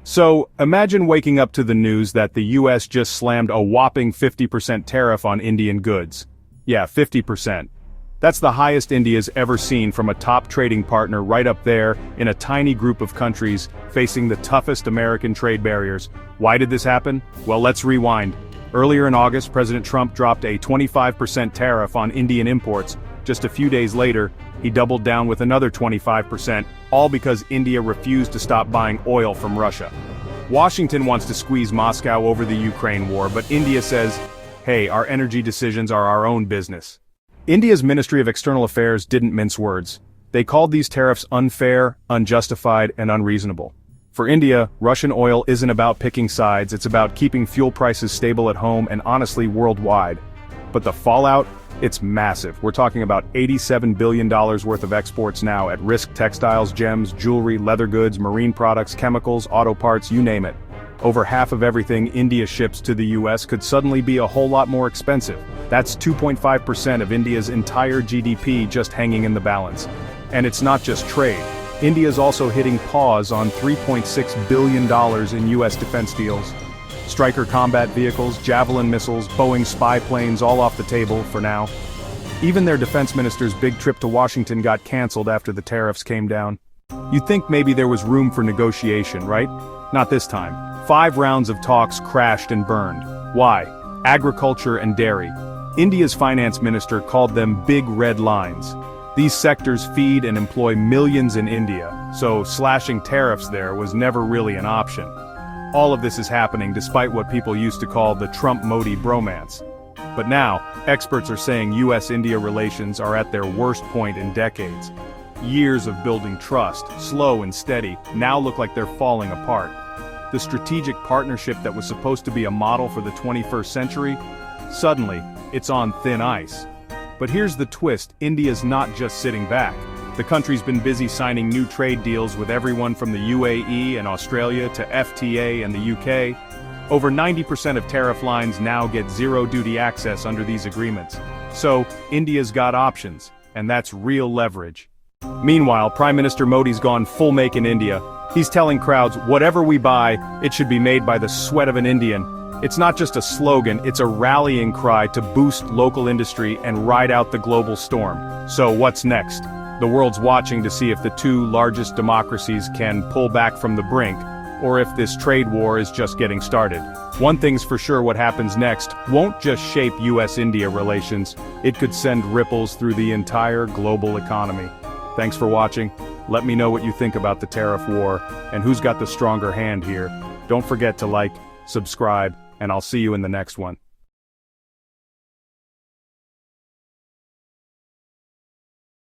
So, imagine waking up to the news that the US just slammed a whopping 50% tariff on Indian goods. Yeah, 50%. That's the highest India's ever seen from a top trading partner right up there in a tiny group of countries facing the toughest American trade barriers. Why did this happen? Well, let's rewind. Earlier in August, President Trump dropped a 25% tariff on Indian imports. Just a few days later, he doubled down with another 25%, all because India refused to stop buying oil from Russia. Washington wants to squeeze Moscow over the Ukraine war, but India says, hey, our energy decisions are our own business. India's Ministry of External Affairs didn't mince words. They called these tariffs unfair, unjustified, and unreasonable. For India, Russian oil isn't about picking sides, it's about keeping fuel prices stable at home and honestly worldwide. But the fallout? It's massive. We're talking about $87 billion worth of exports now at risk: textiles, gems, jewelry, leather goods, marine products, chemicals, auto parts, you name it. Over half of everything India ships to the US could suddenly be a whole lot more expensive. That's 2.5% of India's entire GDP just hanging in the balance. And it's not just trade. India's also hitting pause on $3.6 billion in US defense deals. Stryker combat vehicles, Javelin missiles, Boeing spy planes, all off the table for now. Even their defense minister's big trip to Washington got canceled after the tariffs came down. You'd think maybe there was room for negotiation, right? Not this time. 5 rounds of talks crashed and burned. Why? Agriculture and dairy. India's finance minister called them big red lines. These sectors feed and employ millions in India, so slashing tariffs there was never really an option. All of this is happening despite what people used to call the Trump-Modi bromance. But now, experts are saying US-India relations are at their worst point in decades. Years of building trust, slow and steady, now look like they're falling apart. The strategic partnership that was supposed to be a model for the 21st century, suddenly, it's on thin ice. But here's the twist: India's not just sitting back. The country's been busy signing new trade deals with everyone from the UAE and Australia to FTA and the UK. Over 90% of tariff lines now get zero-duty access under these agreements. So, India's got options, and that's real leverage. Meanwhile, Prime Minister Modi's gone full make in India. He's telling crowds, whatever we buy, it should be made by the sweat of an Indian. It's not just a slogan, it's a rallying cry to boost local industry and ride out the global storm. So what's next? The world's watching to see if the 2 largest democracies can pull back from the brink, or if this trade war is just getting started. One thing's for sure: what happens next won't just shape US-India relations, it could send ripples through the entire global economy. Thanks for watching. Let me know what you think about the tariff war, and who's got the stronger hand here. Don't forget to like, subscribe, and I'll see you in the next one.